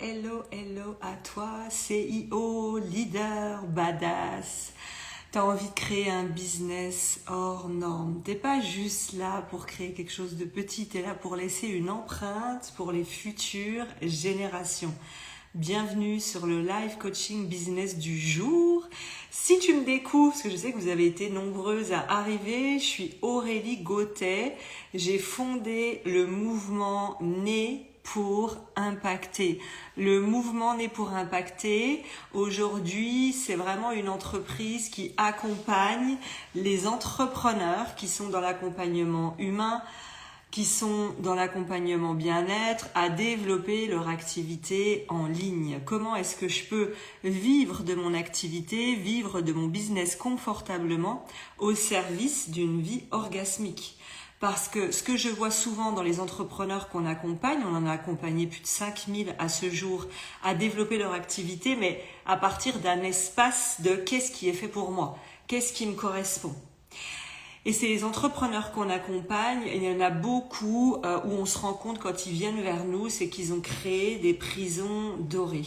Hello, hello à toi, CIO, leader, badass. T'as envie de créer un business hors norme. T'es pas juste là pour créer quelque chose de petit, t'es là pour laisser une empreinte pour les futures générations. Bienvenue sur le live coaching business du jour. Si tu me découvres, parce que je sais que vous avez été nombreuses à arriver, je suis Aurélie Gauthier. J'ai fondé le mouvement Né pour impacter. Le mouvement Né pour impacter, aujourd'hui, c'est vraiment une entreprise qui accompagne les entrepreneurs qui sont dans l'accompagnement humain, qui sont dans l'accompagnement bien-être, à développer leur activité en ligne. Comment est-ce que je peux vivre de mon activité, vivre de mon business confortablement au service d'une vie orgasmique ? Parce que ce que je vois souvent dans les entrepreneurs qu'on accompagne, on en a accompagné plus de 5000 à ce jour, à développer leur activité, mais à partir d'un espace de qu'est-ce qui est fait pour moi, qu'est-ce qui me correspond. Et ces entrepreneurs qu'on accompagne, il y en a beaucoup où on se rend compte quand ils viennent vers nous, c'est qu'ils ont créé des prisons dorées.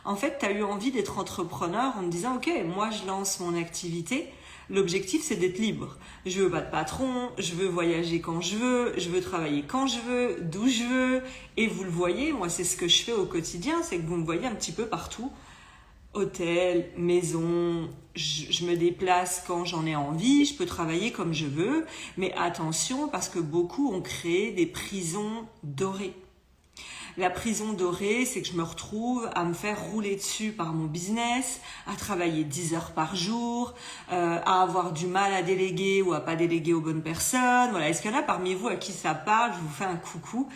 En fait, tu as eu envie d'être entrepreneur en te disant « Ok, moi je lance mon activité ». L'objectif, c'est d'être libre. Je veux pas de patron, je veux voyager quand je veux travailler quand je veux, d'où je veux. Et vous le voyez, moi, c'est ce que je fais au quotidien, c'est que vous me voyez un petit peu partout. Hôtel, maison, je me déplace quand j'en ai envie, je peux travailler comme je veux. Mais attention, parce que beaucoup ont créé des prisons dorées. La prison dorée, c'est que je me retrouve à me faire rouler dessus par mon business, à travailler 10 heures par jour, à avoir du mal à déléguer ou à pas déléguer aux bonnes personnes. Voilà. Est-ce qu'il y en a parmi vous à qui ça parle ? Je vous fais un coucou.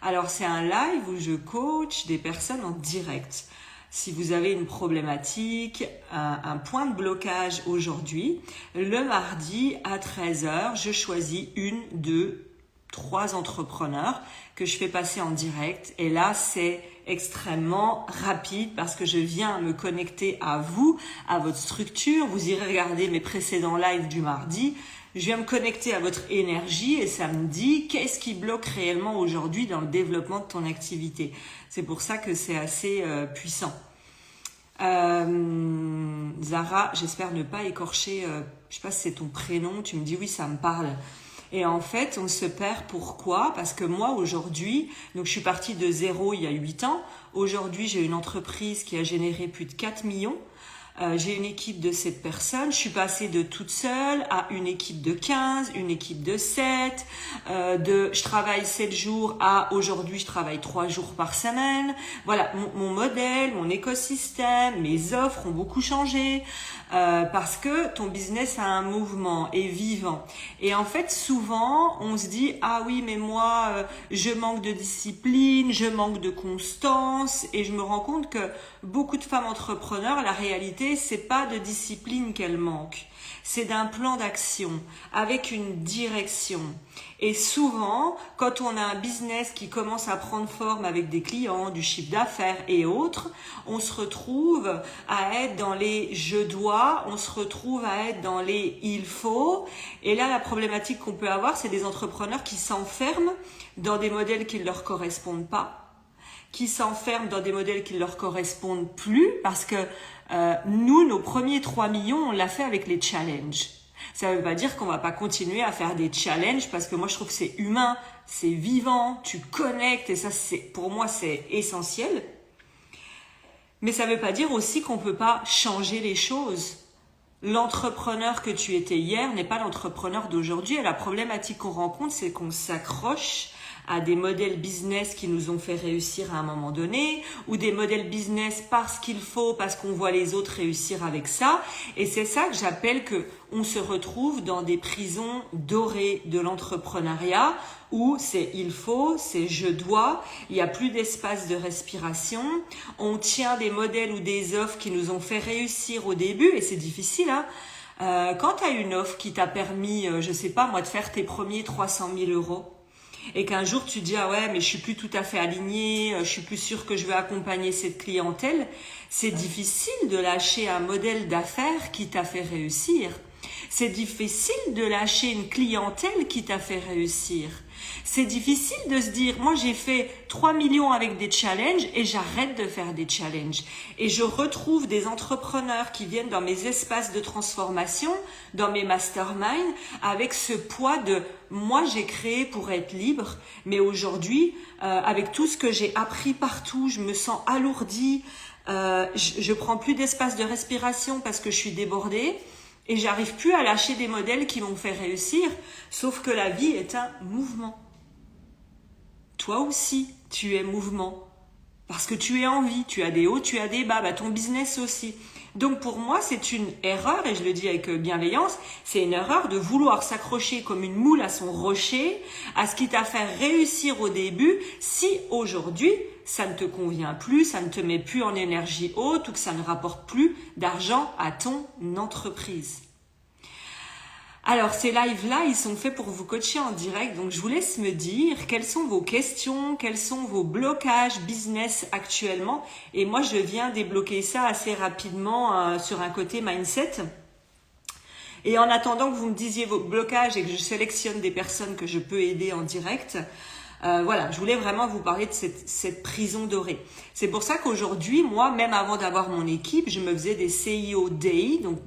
Alors, c'est un live où je coach des personnes en direct. Si vous avez une problématique, un point de blocage aujourd'hui, le mardi à 13h, je choisis 1, 2, 3 entrepreneurs que je fais passer en direct. Et là, c'est extrêmement rapide parce que je viens me connecter à vous, à votre structure. Vous irez regarder mes précédents lives du mardi. Je viens me connecter à votre énergie et ça me dit qu'est-ce qui bloque réellement aujourd'hui dans le développement de ton activité. C'est pour ça que c'est assez puissant. Zara, j'espère ne pas écorcher, je sais pas si c'est ton prénom, tu me dis oui, ça me parle. Et en fait, on se perd. Pourquoi ? Parce que moi, aujourd'hui, donc je suis partie de zéro il y a 8 ans. Aujourd'hui, j'ai une entreprise qui a généré plus de 4 millions. J'ai une équipe de 7 personnes. Je suis passée de toute seule à une équipe de 15, une équipe de 7. Je travaille 7 jours à aujourd'hui, je travaille 3 jours par semaine. Voilà, mon modèle, mon écosystème, mes offres ont beaucoup changé. Parce que ton business a un mouvement, est vivant. Et en fait, souvent, on se dit « Ah oui, mais moi, je manque de discipline, je manque de constance. » Et je me rends compte que beaucoup de femmes entrepreneurs, la réalité, c'est pas de discipline qu'elles manquent. C'est d'un plan d'action, avec une direction. Et souvent, quand on a un business qui commence à prendre forme avec des clients, du chiffre d'affaires et autres, on se retrouve à être dans les « je dois », on se retrouve à être dans les « il faut ». Et là, la problématique qu'on peut avoir, c'est des entrepreneurs qui s'enferment dans des modèles qui ne leur correspondent pas, qui s'enferment dans des modèles qui ne leur correspondent plus, parce que nous, nos premiers 3 millions, on l'a fait avec les challenges. Ça ne veut pas dire qu'on va pas continuer à faire des challenges, parce que moi, je trouve que c'est humain, c'est vivant, tu connectes, et ça, pour moi, c'est essentiel. Mais ça ne veut pas dire aussi qu'on ne peut pas changer les choses. L'entrepreneur que tu étais hier n'est pas l'entrepreneur d'aujourd'hui. Et la problématique qu'on rencontre, c'est qu'on s'accroche à des modèles business qui nous ont fait réussir à un moment donné, ou des modèles business parce qu'il faut, parce qu'on voit les autres réussir avec ça. Et c'est ça que j'appelle que on se retrouve dans des prisons dorées de l'entrepreneuriat, où c'est il faut, c'est je dois, il n'y a plus d'espace de respiration, on tient des modèles ou des offres qui nous ont fait réussir au début, et c'est difficile, hein. Quand tu as une offre qui t'a permis, je sais pas moi, de faire tes premiers 300 000 euros, et qu'un jour tu dis ah ouais mais je suis plus tout à fait alignée, je suis plus sûre que je veux accompagner cette clientèle, c'est difficile de lâcher un modèle d'affaires qui t'a fait réussir. C'est difficile de lâcher une clientèle qui t'a fait réussir. C'est difficile de se dire, moi j'ai fait 3 millions avec des challenges et j'arrête de faire des challenges. Et je retrouve des entrepreneurs qui viennent dans mes espaces de transformation, dans mes masterminds, avec ce poids de, moi j'ai créé pour être libre, mais aujourd'hui, avec tout ce que j'ai appris partout, je me sens alourdie, je prends plus d'espace de respiration parce que je suis débordée. Et j'arrive plus à lâcher des modèles qui m'ont fait réussir, sauf que la vie est un mouvement. Toi aussi, tu es mouvement. Parce que tu es en vie, tu as des hauts, tu as des bas, ton business aussi. Donc pour moi, c'est une erreur, et je le dis avec bienveillance, c'est une erreur de vouloir s'accrocher comme une moule à son rocher, à ce qui t'a fait réussir au début, si aujourd'hui, ça ne te convient plus, ça ne te met plus en énergie haute ou que ça ne rapporte plus d'argent à ton entreprise. Alors ces lives-là, ils sont faits pour vous coacher en direct, donc je vous laisse me dire quelles sont vos questions, quels sont vos blocages business actuellement. Et moi, je viens débloquer ça assez rapidement sur un côté mindset. Et en attendant que vous me disiez vos blocages et que je sélectionne des personnes que je peux aider en direct, voilà, je voulais vraiment vous parler de cette prison dorée. C'est pour ça qu'aujourd'hui, moi, même avant d'avoir mon équipe, je me faisais des CIO Day, donc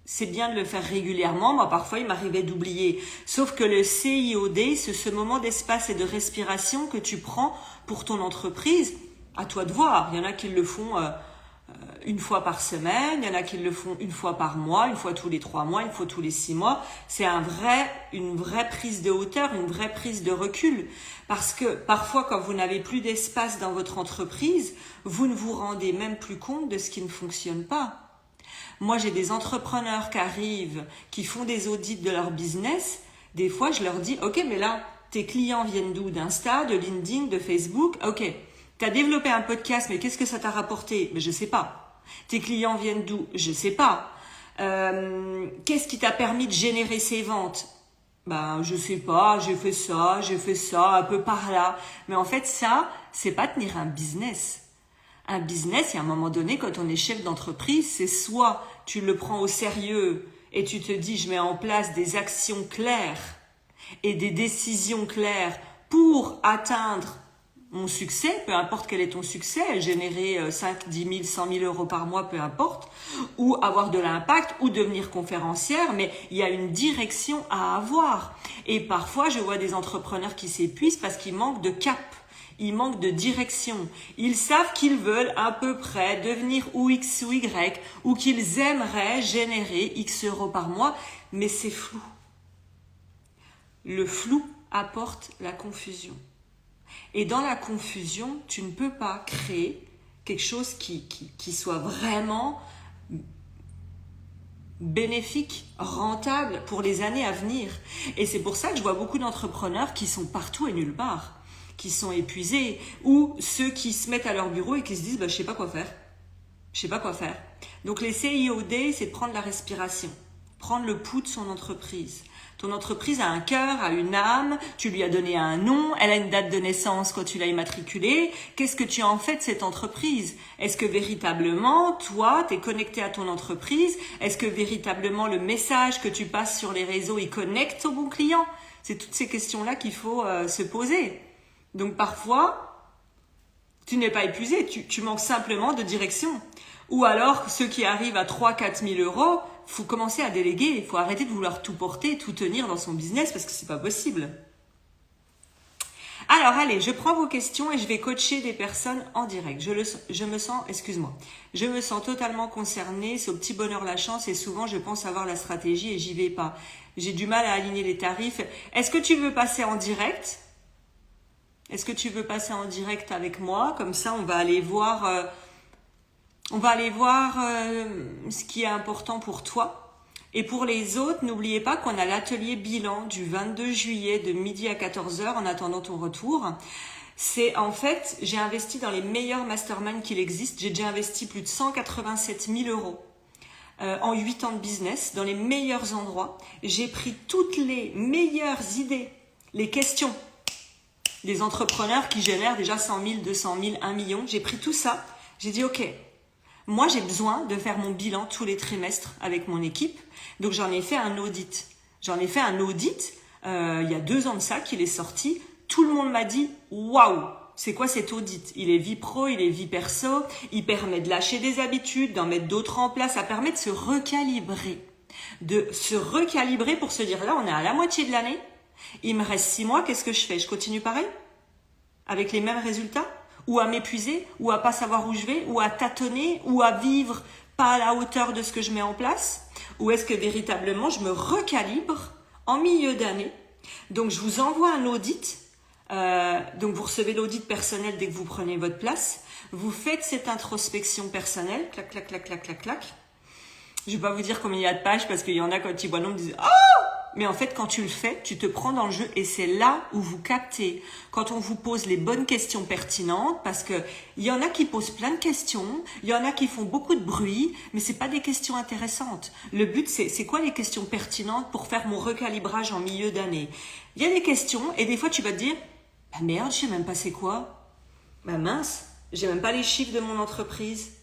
c'est bien de le faire régulièrement. Moi, parfois, il m'arrivait d'oublier. Sauf que le CIO Day, c'est ce moment d'espace et de respiration que tu prends pour ton entreprise. À toi de voir. Il y en a qui le font une fois par semaine, il y en a qui le font une fois par mois, une fois tous les 3 mois, une fois tous les 6 mois. C'est une vraie prise de hauteur, une vraie prise de recul. Parce que parfois, quand vous n'avez plus d'espace dans votre entreprise, vous ne vous rendez même plus compte de ce qui ne fonctionne pas. Moi, j'ai des entrepreneurs qui arrivent, qui font des audits de leur business. Des fois, je leur dis, OK, mais là, tes clients viennent d'où? D'Insta, de LinkedIn, de Facebook? OK. Tu as développé un podcast, mais qu'est-ce que ça t'a rapporté? Mais je sais pas. Tes clients viennent d'où? Je sais pas. Qu'est-ce qui t'a permis de générer ces ventes? Je sais pas, j'ai fait ça, un peu par là. Mais en fait, ça, c'est pas tenir un business. Un business, il y a un moment donné, quand on est chef d'entreprise, c'est soit tu le prends au sérieux et tu te dis, je mets en place des actions claires et des décisions claires pour atteindre mon succès, peu importe quel est ton succès, générer 5, 10 000, 100 000 euros par mois, peu importe, ou avoir de l'impact, ou devenir conférencière, mais il y a une direction à avoir. Et parfois, je vois des entrepreneurs qui s'épuisent parce qu'ils manquent de cap. Ils manquent de direction. Ils savent qu'ils veulent à peu près devenir ou X ou Y, ou qu'ils aimeraient générer X euros par mois, mais c'est flou. Le flou apporte la confusion. Et dans la confusion, tu ne peux pas créer quelque chose qui soit vraiment bénéfique, rentable pour les années à venir. Et c'est pour ça que je vois beaucoup d'entrepreneurs qui sont partout et nulle part, qui sont épuisés, ou ceux qui se mettent à leur bureau et qui se disent je sais pas quoi faire. Je sais pas quoi faire. Donc les CIOD, c'est de prendre la respiration, prendre le pouls de son entreprise. Ton entreprise a un cœur, a une âme, tu lui as donné un nom, elle a une date de naissance quand tu l'as immatriculée. Qu'est-ce que tu as en fait de cette entreprise? Est-ce que véritablement, toi, tu es connecté à ton entreprise? Est-ce que véritablement le message que tu passes sur les réseaux, il connecte au bon client? C'est toutes ces questions-là qu'il faut se poser. Donc parfois, tu n'es pas épuisé, tu manques simplement de direction. Ou alors, ceux qui arrivent à 3-4 000 euros, faut commencer à déléguer, il faut arrêter de vouloir tout porter, tout tenir dans son business parce que c'est pas possible. Alors allez, je prends vos questions et je vais coacher des personnes en direct. Je me sens totalement concernée, c'est au petit bonheur la chance et souvent je pense avoir la stratégie et j'y vais pas. J'ai du mal à aligner les tarifs. Est-ce que tu veux passer en direct? Est-ce que tu veux passer en direct avec moi? Comme ça, on va aller voir ce qui est important pour toi. Et pour les autres, n'oubliez pas qu'on a l'atelier bilan du 22 juillet de midi à 14h en attendant ton retour. C'est en fait, j'ai investi dans les meilleurs masterminds qu'il existe. J'ai déjà investi plus de 187 000 euros en 8 ans de business dans les meilleurs endroits. J'ai pris toutes les meilleures idées, les questions des entrepreneurs qui génèrent déjà 100 000, 200 000, 1 million. J'ai pris tout ça. J'ai dit OK. Moi, j'ai besoin de faire mon bilan tous les trimestres avec mon équipe. Donc, j'en ai fait un audit. J'en ai fait un audit il y a 2 ans de ça qu'il est sorti. Tout le monde m'a dit waouh, c'est quoi cet audit? Il est vie pro, il est vie perso, il permet de lâcher des habitudes, d'en mettre d'autres en place, ça permet de se recalibrer. De se recalibrer pour se dire là, on est à la moitié de l'année, il me reste 6 mois, qu'est-ce que je fais? Je continue pareil? Avec les mêmes résultats? Ou à m'épuiser? Ou à pas savoir où je vais? Ou à tâtonner? Ou à vivre pas à la hauteur de ce que je mets en place? Ou est-ce que véritablement je me recalibre en milieu d'année? Donc je vous envoie un audit. Donc vous recevez l'audit personnel dès que vous prenez votre place. Vous faites cette introspection personnelle. Clac, clac, clac, clac, clac, clac. Je vais pas vous dire combien il y a de pages parce qu'il y en a quand ils voient le nombre, ils disent oh! Mais en fait, quand tu le fais, tu te prends dans le jeu et c'est là où vous captez. Quand on vous pose les bonnes questions pertinentes, parce que il y en a qui posent plein de questions, il y en a qui font beaucoup de bruit, mais c'est pas des questions intéressantes. Le but, c'est quoi les questions pertinentes pour faire mon recalibrage en milieu d'année? Il y a des questions et des fois tu vas te dire, bah merde, je sais même pas c'est quoi. Bah mince, j'ai même pas les chiffres de mon entreprise.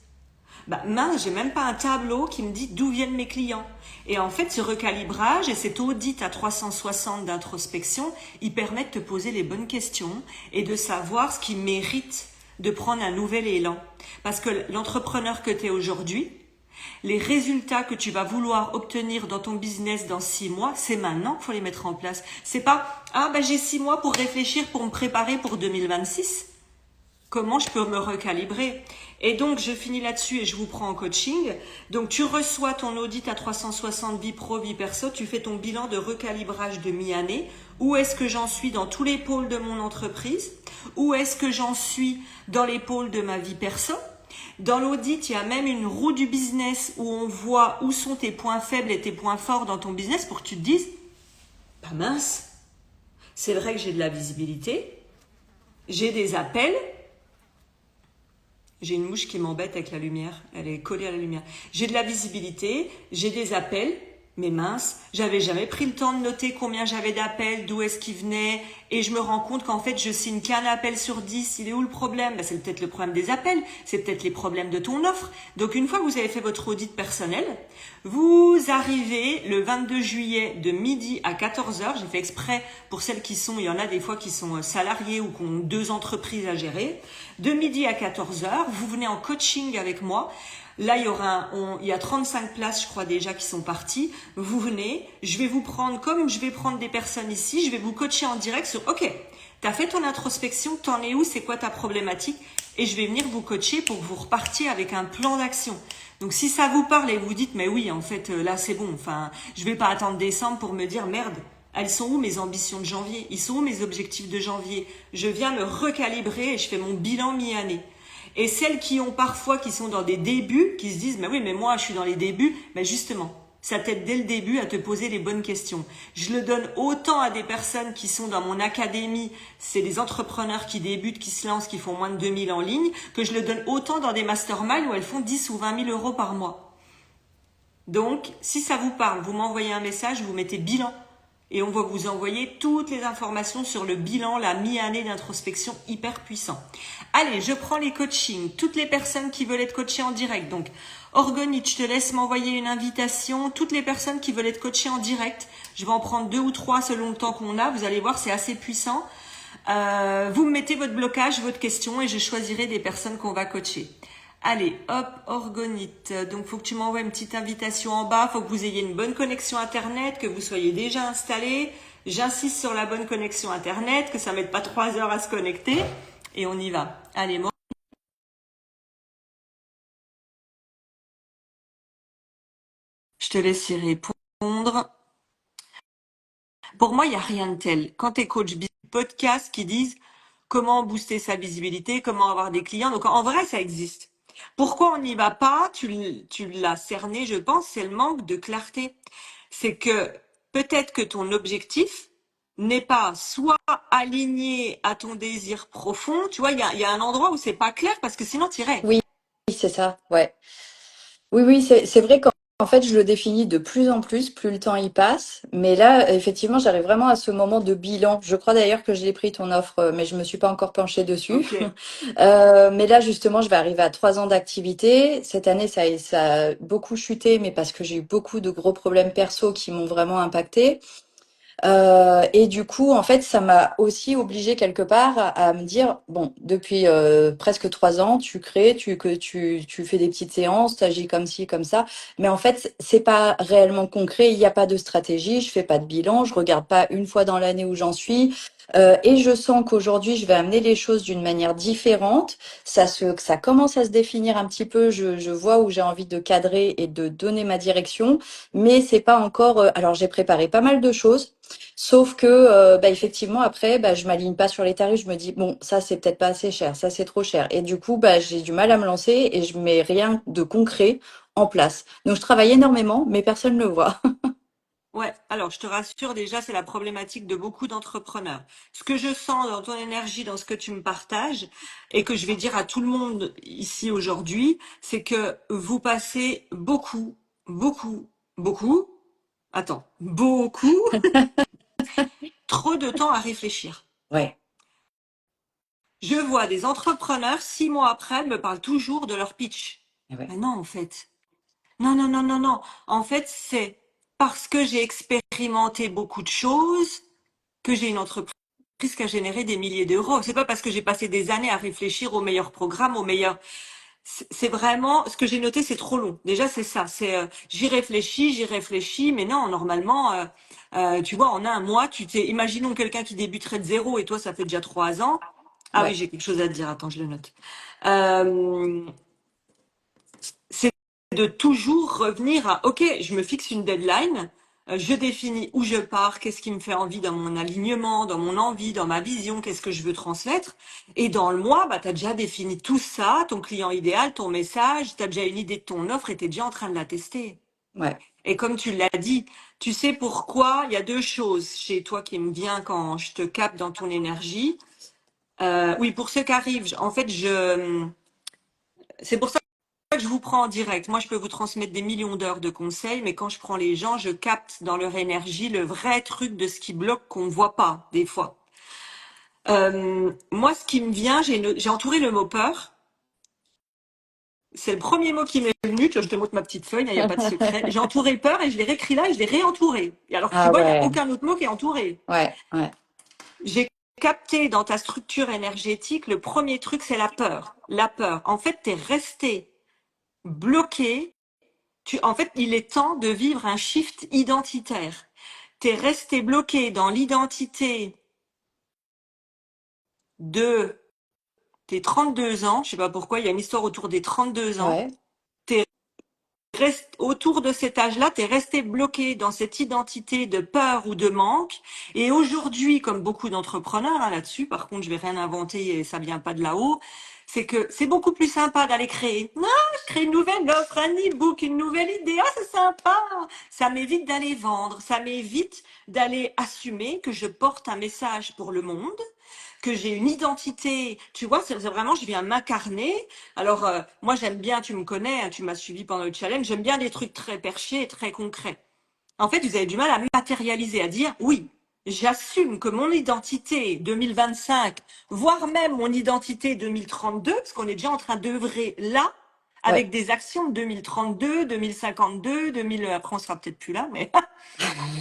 Bah mince, j'ai même pas un tableau qui me dit d'où viennent mes clients. Et en fait, ce recalibrage et cet audit à 360 d'introspection, il permet de te poser les bonnes questions et de savoir ce qui mérite de prendre un nouvel élan. Parce que l'entrepreneur que tu es aujourd'hui, les résultats que tu vas vouloir obtenir dans ton business dans 6 mois, c'est maintenant qu'il faut les mettre en place. C'est pas, ah bah j'ai 6 mois pour réfléchir, pour me préparer pour 2026. Comment je peux me recalibrer? Et donc, je finis là-dessus et je vous prends en coaching. Donc, tu reçois ton audit à 360 vie pro, vie perso. Tu fais ton bilan de recalibrage de mi-année. Où est-ce que j'en suis dans tous les pôles de mon entreprise? Où est-ce que j'en suis dans les pôles de ma vie perso? Dans l'audit, il y a même une roue du business où on voit où sont tes points faibles et tes points forts dans ton business pour que tu te dises, bah mince, c'est vrai que j'ai de la visibilité, j'ai des appels. J'ai une mouche qui m'embête avec la lumière. Elle est collée à la lumière. J'ai de la visibilité, j'ai des appels, mais mince, j'avais jamais pris le temps de noter combien j'avais d'appels, d'où est-ce qu'ils venaient, et je me rends compte qu'en fait, je signe qu'un appel sur 10. Il est où le problème? Ben, c'est peut-être le problème des appels, c'est peut-être les problèmes de ton offre. Donc, une fois que vous avez fait votre audit personnel, vous arrivez le 22 juillet de midi à 14 heures. J'ai fait exprès pour celles qui sont, il y en a des fois qui sont salariées ou qui ont 2 entreprises à gérer. De midi à 14 heures, vous venez en coaching avec moi. Là, il y a 35 places, je crois déjà, qui sont parties. Vous venez, je vais vous prendre, comme je vais prendre des personnes ici, je vais vous coacher en direct sur, ok, t'as fait ton introspection, t'en es où, c'est quoi ta problématique? Et je vais venir vous coacher pour que vous repartiez avec un plan d'action. Donc, si ça vous parle et vous dites, mais oui, en fait, là, c'est bon, enfin, je vais pas attendre décembre pour me dire, merde, elles sont où mes ambitions de janvier? Ils sont où mes objectifs de janvier? Je viens me recalibrer et je fais mon bilan mi-année. Et celles qui ont parfois, qui sont dans des débuts, qui se disent, mais oui, mais moi, je suis dans les débuts, mais justement, ça t'aide dès le début à te poser les bonnes questions. Je le donne autant à des personnes qui sont dans mon académie, c'est des entrepreneurs qui débutent, qui se lancent, qui font moins de 2000 en ligne, que je le donne autant dans des masterminds où elles font 10 ou 20 000 euros par mois. Donc, si ça vous parle, vous m'envoyez un message, vous mettez bilan. Et on va vous envoyer toutes les informations sur le bilan, la mi-année d'introspection hyper puissant. Allez, je prends les coachings. Toutes les personnes qui veulent être coachées en direct. Donc, Orgonite, je te laisse m'envoyer une invitation. Toutes les personnes qui veulent être coachées en direct. Je vais en prendre 2 ou 3 selon le temps qu'on a. Vous allez voir, c'est assez puissant. Vous me mettez votre blocage, votre question et je choisirai des personnes qu'on va coacher. Allez, hop, Orgonite. Donc, faut que tu m'envoies une petite invitation en bas. Faut que vous ayez une bonne connexion Internet, que vous soyez déjà installé. J'insiste sur la bonne connexion Internet, que ça ne mette pas 3 heures à se connecter. Et on y va. Allez, moi. Je te laisse y répondre. Pour moi, il n'y a rien de tel. Quand tu es coach podcast qui disent comment booster sa visibilité, comment avoir des clients. Donc, en vrai, ça existe. Pourquoi on n'y va pas? Tu l'as cerné, je pense, c'est le manque de clarté. C'est que peut-être que ton objectif n'est pas soit aligné à ton désir profond. Tu vois, il y a un endroit où c'est pas clair parce que sinon tu irais. Oui, c'est ça, ouais. Oui, oui, c'est vrai qu'en fait, je le définis de plus en plus le temps y passe. Mais là, effectivement, j'arrive vraiment à ce moment de bilan. Je crois d'ailleurs que j'ai pris ton offre, mais je me suis pas encore penchée dessus. Ok. Mais là, justement, je vais arriver à 3 ans d'activité. Cette année, ça a beaucoup chuté, mais parce que j'ai eu beaucoup de gros problèmes perso qui m'ont vraiment impacté. Et du coup, en fait, ça m'a aussi obligée quelque part à me dire, bon, depuis presque 3 ans, tu crées, tu fais des petites séances, tu agis comme ci, comme ça, mais en fait, c'est pas réellement concret, il n'y a pas de stratégie, je fais pas de bilan, je regarde pas une fois dans l'année où j'en suis. Et je sens qu'aujourd'hui, je vais amener les choses d'une manière différente. Ça commence à se définir un petit peu. Je vois où j'ai envie de cadrer et de donner ma direction, mais c'est pas encore. Alors, j'ai préparé pas mal de choses. Sauf que, bah, effectivement, après, bah, je m'aligne pas sur les tarifs. Je me dis, bon, ça, c'est peut-être pas assez cher, ça, c'est trop cher. Et du coup, bah, j'ai du mal à me lancer et je mets rien de concret en place. Donc, je travaille énormément, mais personne ne le voit. Ouais, alors je te rassure déjà, c'est la problématique de beaucoup d'entrepreneurs. Ce que je sens dans ton énergie, dans ce que tu me partages, et que je vais dire à tout le monde ici aujourd'hui, c'est que vous passez beaucoup, beaucoup, attends, beaucoup, trop de temps à réfléchir. Ouais, Je vois des entrepreneurs, 6 mois après, me parlent toujours de leur pitch. ouais, Mais non, en fait. Non, non, non, non, non. En fait, c'est parce que j'ai expérimenté beaucoup de choses que j'ai une entreprise qui a généré des milliers d'euros. C'est pas parce que j'ai passé des années à réfléchir au meilleur programme, au meilleur. C'est vraiment ce que j'ai noté, c'est trop long. Déjà, c'est ça. C'est j'y réfléchis, mais non, normalement, tu vois, en un mois, tu t'es. Imaginons quelqu'un qui débuterait de zéro et toi, ça fait déjà 3 ans. Ah oui, ouais, j'ai quelque chose à te dire. Attends, je le note. Euh, c'est de toujours revenir à, OK, je me fixe une deadline, je définis où je pars, qu'est-ce qui me fait envie dans mon alignement, dans mon envie, dans ma vision, qu'est-ce que je veux transmettre. Et dans le mois, bah, tu as déjà défini tout ça, ton client idéal, ton message, tu as déjà une idée de ton offre et tu es déjà en train de la tester. ouais. Et comme tu l'as dit, tu sais pourquoi, il y a deux choses chez toi qui me viennent quand je te capte dans ton énergie. Oui, pour ceux qui arrivent, en fait, c'est pour ça que je vous prends en direct. Moi, je peux vous transmettre des millions d'heures de conseils, mais quand je prends les gens, je capte dans leur énergie le vrai truc de ce qui bloque qu'on ne voit pas des fois. Moi, ce qui me vient, j'ai entouré le mot peur. C'est le premier mot qui m'est venu. Je te montre ma petite feuille, il n'y a pas de secret. J'ai entouré peur et je l'ai réécrit là et je l'ai réentouré. Et alors que tu Ah vois, il n'y a ouais, aucun autre mot qui est entouré. ouais, ouais, J'ai capté dans ta structure énergétique, le premier truc, c'est la peur. La peur. En fait, tu es resté bloqué. En fait, il est temps de vivre un shift identitaire. T'es resté bloqué dans l'identité de tes 32 ans. Je sais pas pourquoi, il y a une histoire autour des 32 ans. ouais, T'es autour de cet âge-là, t'es resté bloqué dans cette identité de peur ou de manque. Et aujourd'hui, comme beaucoup d'entrepreneurs là-dessus, par contre, je vais rien inventer et ça vient pas de là-haut, c'est que c'est beaucoup plus sympa d'aller créer. Non, je crée une nouvelle offre, un e-book, une nouvelle idée. Ah, c'est sympa. Ça m'évite d'aller vendre. Ça m'évite d'aller assumer que je porte un message pour le monde, que j'ai une identité. Tu vois, c'est vraiment, je viens m'incarner. Alors, moi, j'aime bien, tu me connais, hein, tu m'as suivi pendant le challenge, j'aime bien des trucs très perchés et très concrets. En fait, vous avez du mal à matérialiser, à dire, oui, j'assume que mon identité 2025, voire même mon identité 2032, parce qu'on est déjà en train d'œuvrer là, ouais, avec des actions de 2032, 2052, 2000, après on sera peut-être plus là, mais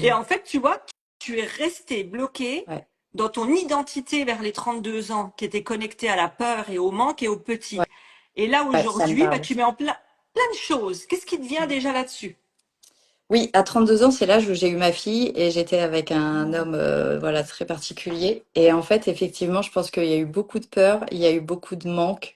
et en fait, tu vois, tu es resté bloqué ouais, dans ton identité vers les 32 ans, qui était connectée à la peur et au manque et au petit. Et là, ouais, ça me aujourd'hui, bah, parle. tu mets en plein de choses. Qu'est-ce qui te vient déjà là-dessus? Oui, à 32 ans, c'est l'âge où j'ai eu ma fille et j'étais avec un homme voilà très particulier. Et en fait, effectivement, je pense qu'il y a eu beaucoup de peur, il y a eu beaucoup de manque.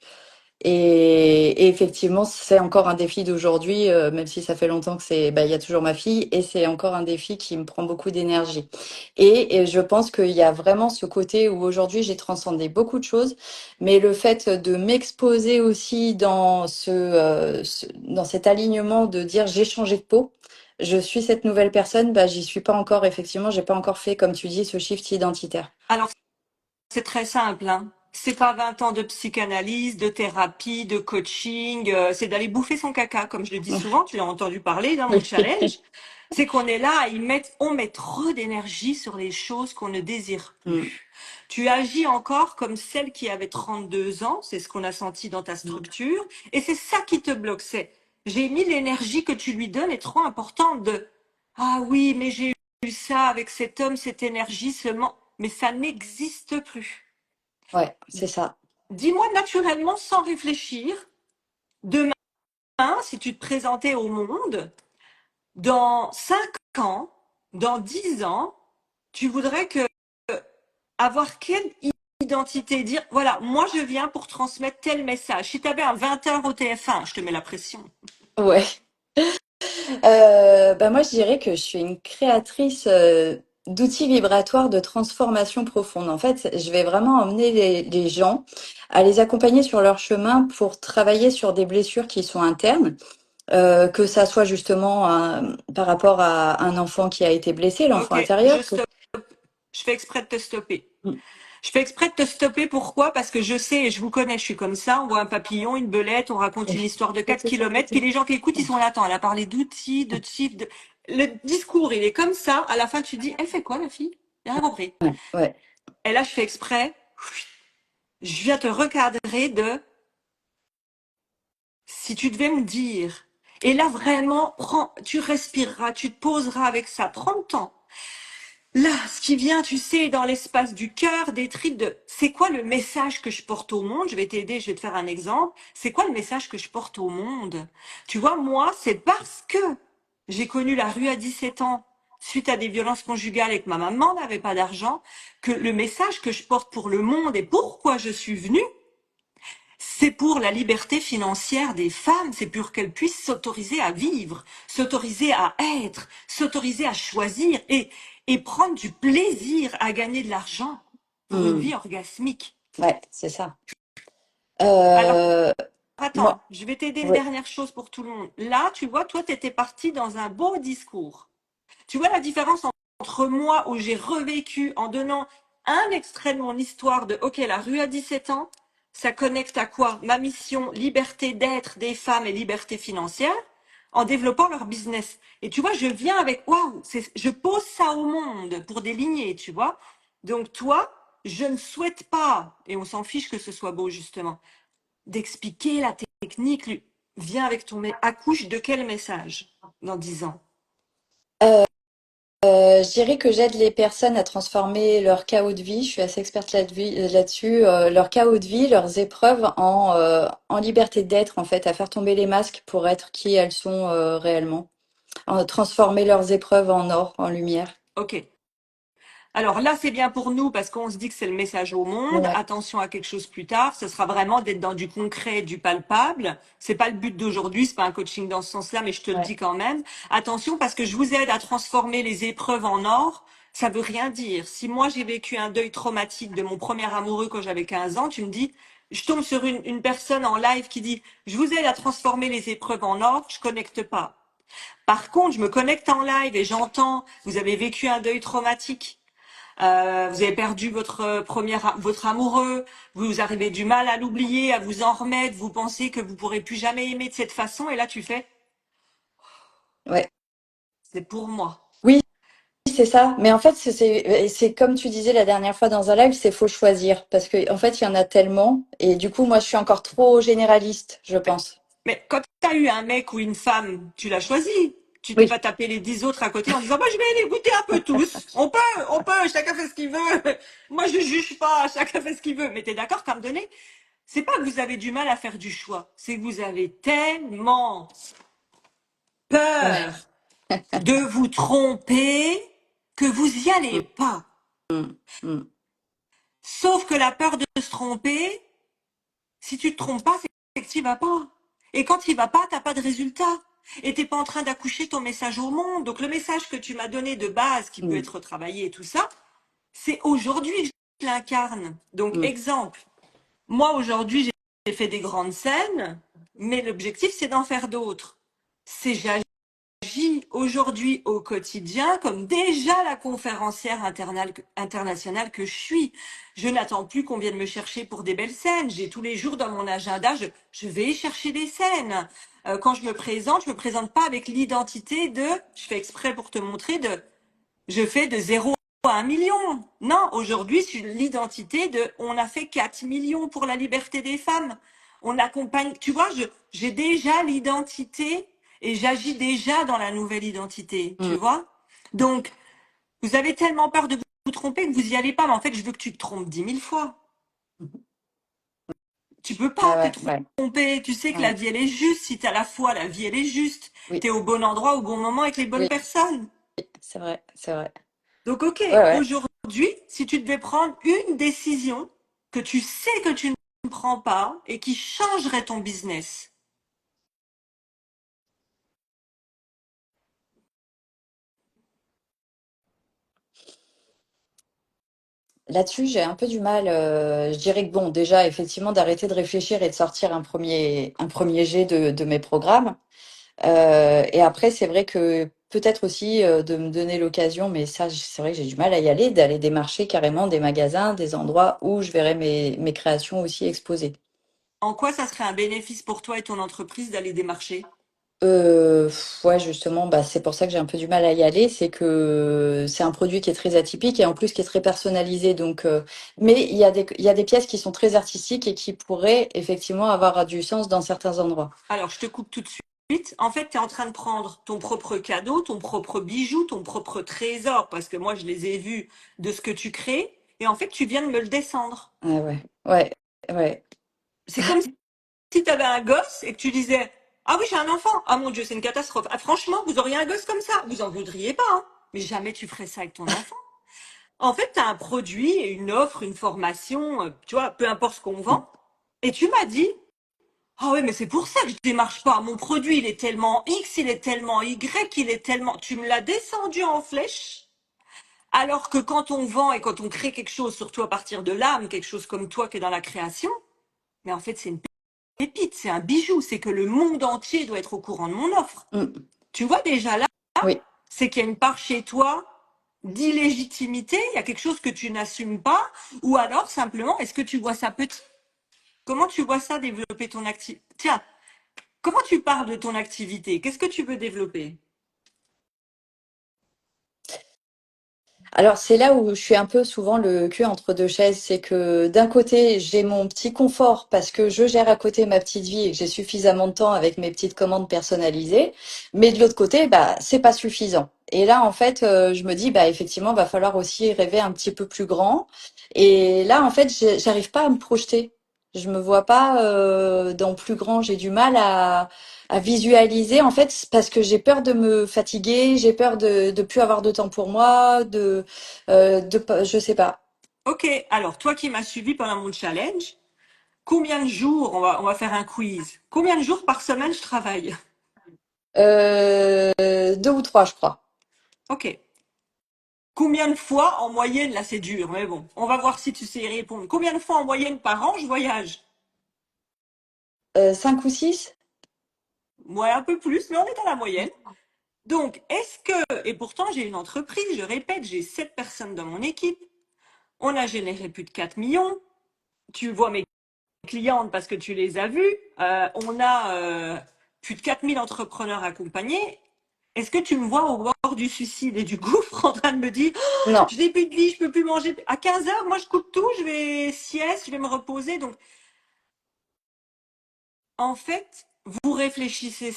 Et effectivement, c'est encore un défi d'aujourd'hui, même si ça fait longtemps que il y a toujours ma fille, et c'est encore un défi qui me prend beaucoup d'énergie. Et je pense qu'il y a vraiment ce côté où aujourd'hui j'ai transcendé beaucoup de choses, mais le fait de m'exposer aussi dans dans cet alignement de dire j'ai changé de peau, je suis cette nouvelle personne, bah j'y suis pas encore, effectivement, j'ai pas encore fait, comme tu dis, ce shift identitaire. Alors, c'est très simple, hein. C'est pas 20 ans de psychanalyse, de thérapie, de coaching, c'est d'aller bouffer son caca, comme je le dis souvent, tu l'as entendu parler dans mon challenge. C'est qu'on est là à on met trop d'énergie sur les choses qu'on ne désire Mm. plus. Tu agis encore comme celle qui avait 32 ans, c'est ce qu'on a senti dans ta structure, et c'est ça qui te bloque. J'ai mis l'énergie que tu lui donnes est trop importante de, ah oui, mais j'ai eu ça avec cet homme, cette énergie, seulement, mais ça n'existe plus. Ouais, c'est ça. Dis-moi naturellement, sans réfléchir, demain, si tu te présentais au monde, dans 5 ans, dans 10 ans, tu voudrais avoir quelle identité? Dire, voilà, moi je viens pour transmettre tel message. Si tu avais un 20h au TF1, je te mets la pression. Ouais. Bah moi, je dirais que je suis une créatrice d'outils vibratoires de transformation profonde. En fait, je vais vraiment emmener les gens à les accompagner sur leur chemin pour travailler sur des blessures qui sont internes, que ça soit justement par rapport à un enfant qui a été blessé, l'enfant Ok, je intérieur. stoppe. Je fais exprès de te stopper. Je fais exprès de te stopper, pourquoi? Parce que je sais, et je vous connais, je suis comme ça, on voit un papillon, une belette, on raconte une histoire de 4 kilomètres, puis les gens qui écoutent, ils sont là, attends, elle a parlé d'outils, de chiffres, le discours, il est comme ça, à la fin, tu te dis, elle fait quoi, la fille? J'ai rien compris. Ouais. Et là, je fais exprès, je viens te recadrer de, si tu devais me dire, et là, vraiment, tu respireras, tu te poseras avec ça, prends le temps. Là, ce qui vient, tu sais, dans l'espace du cœur, des tripes de, c'est quoi le message que je porte au monde? Je vais t'aider, je vais te faire un exemple. C'est quoi le message que je porte au monde? Tu vois, moi, c'est parce que j'ai connu la rue à 17 ans, suite à des violences conjugales et que ma maman n'avait pas d'argent, que le message que je porte pour le monde et pourquoi je suis venue, c'est pour la liberté financière des femmes, c'est pour qu'elles puissent s'autoriser à vivre, s'autoriser à être, s'autoriser à choisir et prendre du plaisir à gagner de l'argent pour une Hmm. vie orgasmique. Ouais, c'est ça. Alors, Euh, attends, moi, je vais t'aider une ouais. dernière chose pour tout le monde. Là, tu vois, toi, tu étais parti dans un beau discours. Tu vois la différence entre moi où j'ai revécu en donnant un extrait de mon histoire de OK, la rue à 17 ans, ça connecte à quoi? Ma mission, liberté d'être des femmes et liberté financière en développant leur business. Et tu vois, je viens avec waouh, je pose ça au monde pour des lignées, tu vois. Donc toi, je ne souhaite pas, et on s'en fiche que ce soit beau justement, d'expliquer la technique. Viens avec accouche de quel message dans 10 ans? Je dirais que j'aide les personnes à transformer leur chaos de vie. Je suis assez experte là-dessus. Leur chaos de vie, leurs épreuves en liberté d'être, en fait, à faire tomber les masques pour être qui elles sont réellement. Transformer leurs épreuves en or, en lumière. Ok. Alors là, c'est bien pour nous parce qu'on se dit que c'est le message au monde. Ouais, Attention à quelque chose plus tard. Ce sera vraiment d'être dans du concret, du palpable. C'est pas le but d'aujourd'hui. C'est pas un coaching dans ce sens-là, mais je te le ouais, dis quand même. Attention parce que je vous aide à transformer les épreuves en or. Ça veut rien dire. Si moi j'ai vécu un deuil traumatique de mon premier amoureux quand j'avais 15 ans, tu me dis, je tombe sur une personne en live qui dit, je vous aide à transformer les épreuves en or. Je connecte pas. Par contre, je me connecte en live et j'entends, vous avez vécu un deuil traumatique. Vous avez perdu votre amoureux, vous arrivez du mal à l'oublier, à vous en remettre, vous pensez que vous pourrez plus jamais aimer de cette façon, et là tu fais, ouais. c'est pour moi. Oui, c'est ça. Mais en fait, c'est comme tu disais la dernière fois dans un live, c'est faut choisir parce que en fait, il y en a tellement. Et du coup, moi, je suis encore trop généraliste, je Mais, pense. mais quand tu as eu un mec ou une femme, tu l'as choisi. Tu t'es Oui, pas tapé les 10 autres à côté en disant, bah, je vais les goûter un peu tous. On peut, chacun fait ce qu'il veut. Moi, je juge pas, chacun fait ce qu'il veut. Mais t'es d'accord qu'à me donner, c'est pas que vous avez du mal à faire du choix, c'est que vous avez tellement ouais. peur de vous tromper que vous y allez pas. Mm, mm, Sauf que la peur de se tromper, si tu te trompes pas, c'est que tu vas pas. Et quand il va pas, t'as pas de résultat. Et t'es pas en train d'accoucher ton message au monde. Donc le message que tu m'as donné de base, qui peut mm, être travaillé et tout ça, c'est aujourd'hui que je l'incarne. Donc mm. exemple, moi aujourd'hui j'ai fait des grandes scènes, mais l'objectif c'est d'en faire d'autres. C'est j'agis aujourd'hui au quotidien comme déjà la conférencière internationale que je suis. Je n'attends plus qu'on vienne me chercher pour des belles scènes. J'ai tous les jours dans mon agenda, je vais chercher des scènes. Quand je me présente pas avec l'identité de, je fais exprès pour te montrer, de, je fais de 0 à 1 million. Non, aujourd'hui, c'est l'identité de, on a fait 4 millions pour la liberté des femmes. On accompagne, tu vois, j'ai déjà l'identité et j'agis déjà dans la nouvelle identité, tu Mm. vois. Donc, Vous avez tellement peur de vous tromper que vous y allez pas. Mais en fait, je veux que tu te trompes 10 000 fois. Tu peux Ouais, pas te ouais, ouais, tromper. Tu sais que la ouais. vie, elle est juste. Si t'as la foi, la vie, elle est juste. Oui, T'es au bon endroit, au bon moment, avec les bonnes oui, personnes. c'est vrai, c'est vrai. Donc, ok, Ouais, ouais. aujourd'hui, si tu devais prendre une décision que tu sais que tu ne prends pas et qui changerait ton business. Là-dessus, j'ai un peu du mal. Je dirais que bon, déjà, effectivement, d'arrêter de réfléchir et de sortir un premier jet de mes programmes. Et après, c'est vrai que peut-être aussi de me donner l'occasion, mais ça, c'est vrai que j'ai du mal à y aller, d'aller démarcher carrément des magasins, des endroits où je verrais mes créations aussi exposées. En quoi ça serait un bénéfice pour toi et ton entreprise d'aller démarcher? Ouais, justement, bah, c'est pour ça que j'ai un peu du mal à y aller. C'est que c'est un produit qui est très atypique et en plus qui est très personnalisé. Donc, mais il y a des pièces qui sont très artistiques et qui pourraient effectivement avoir du sens dans certains endroits. Alors, je te coupe tout de suite. En fait, tu es en train de prendre ton propre cadeau, ton propre bijou, ton propre trésor, parce que moi, je les ai vus de ce que tu crées, et en fait, tu viens de me le descendre. Ah ouais, ouais, ouais. C'est comme si tu avais un gosse et que tu disais, ah oui, j'ai un enfant. Ah mon Dieu, c'est une catastrophe. Ah, franchement, vous auriez un gosse comme ça. Vous en voudriez pas, hein. Mais jamais tu ferais ça avec ton enfant. En fait, tu as un produit, une offre, une formation, tu vois, peu importe ce qu'on vend. Et tu m'as dit, ah ouais, mais c'est pour ça que je démarche pas. Mon produit, il est tellement X, il est tellement Y, il est tellement... Tu me l'as descendu en flèche. Alors que quand on vend et quand on crée quelque chose, surtout à partir de l'âme, quelque chose comme toi qui est dans la création, mais en fait, c'est une pépite, c'est un bijou. C'est que le monde entier doit être au courant de mon offre. Mm. Tu vois déjà là, Oui. c'est qu'il y a une part chez toi d'illégitimité, il y a quelque chose que tu n'assumes pas, ou alors simplement, est-ce que tu vois ça petit? Comment tu vois ça développer ton activité? Tiens, comment tu parles de ton activité? Qu'est-ce que tu veux développer? Alors c'est là où je suis un peu souvent le cul entre deux chaises, c'est que d'un côté j'ai mon petit confort parce que je gère à côté ma petite vie et que j'ai suffisamment de temps avec mes petites commandes personnalisées, mais de l'autre côté bah c'est pas suffisant. Et là en fait je me dis bah effectivement va falloir aussi rêver un petit peu plus grand. Et là en fait j'arrive pas à me projeter. Je me vois pas dans plus grand. J'ai du mal à visualiser en fait parce que j'ai peur de me fatiguer, j'ai peur de plus avoir de temps pour moi, je sais pas. Ok, alors toi qui m'as suivi pendant mon challenge, combien de jours, on va faire un quiz, combien de jours par semaine je travaille? Deux ou trois, je crois. Ok. Combien de fois en moyenne, là c'est dur, mais bon, on va voir si tu sais y répondre. Combien de fois en moyenne par an je voyage? Cinq ou six? Ouais, un peu plus, mais on est à la moyenne. Donc, est-ce que, et pourtant j'ai une entreprise, je répète, j'ai 7 personnes dans mon équipe, on a généré plus de 4 millions, tu vois mes clientes parce que tu les as vues, on a plus de 4000 entrepreneurs accompagnés. Est-ce que tu me vois au bord du suicide et du gouffre en train de me dire, oh, Non. je n'ai plus de vie, je peux plus manger. À 15 heures, moi je coupe tout, je vais sieste, je vais me reposer. Donc en fait, vous réfléchissez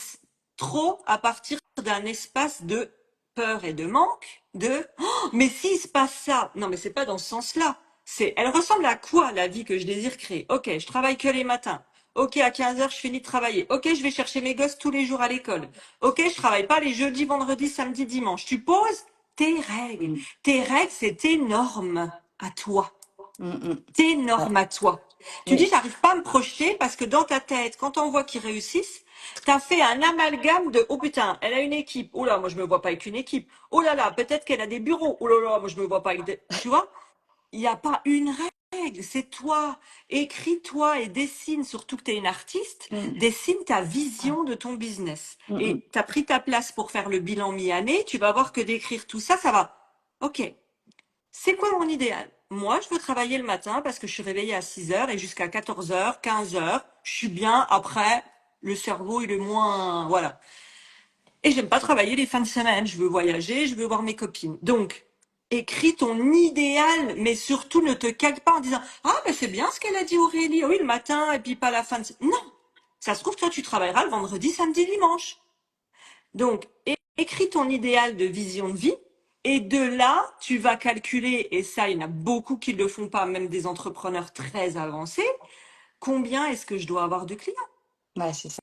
trop à partir d'un espace de peur et de manque, de oh, mais s'il se passe ça, non mais c'est pas dans ce sens-là. C'est, elle ressemble à quoi la vie que je désire créer? Ok, je travaille que les matins. Ok, à 15 heures, je finis de travailler. Ok, je vais chercher mes gosses tous les jours à l'école. Ok, je travaille pas les jeudis, vendredis, samedis, dimanches. Tu poses tes règles. Mm, Tes règles, c'est tes normes à toi, mm. tes Ouais. normes à toi. Tu dis, Oui. j'arrive pas à me projeter parce que dans ta tête, quand on voit qu'ils réussissent, t'as fait un amalgame de, oh putain, elle a une équipe. Oh là, moi je me vois pas avec une équipe. Oh là là, peut-être qu'elle a des bureaux. Oh là là, moi je me vois pas avec des, tu vois? Il n'y a pas une règle, c'est toi. Écris-toi et dessine, surtout que tu es une artiste, Mm, dessine ta vision de ton business. mm, mm. Et tu as pris ta place pour faire le bilan mi-année, tu vas voir que d'écrire tout ça, ça va. Ok, c'est quoi mon idéal? Moi, je veux travailler le matin parce que je suis réveillée à 6 heures et jusqu'à 14 heures, 15 heures, je suis bien. Après, le cerveau, il est moins... Voilà. Et j'aime pas travailler les fins de semaine. Je veux voyager, je veux voir mes copines. Donc, écris ton idéal, mais surtout ne te calque pas en disant ah ben c'est bien ce qu'elle a dit Aurélie. Oui, le matin et puis pas la fin de. Non, ça se trouve toi tu travailleras le vendredi, samedi, dimanche. Donc, écris ton idéal de vision de vie Et de là, tu vas calculer, et ça, il y en a beaucoup qui ne le font pas, même des entrepreneurs très avancés, combien est-ce que je dois avoir de clients? Ouais, c'est ça.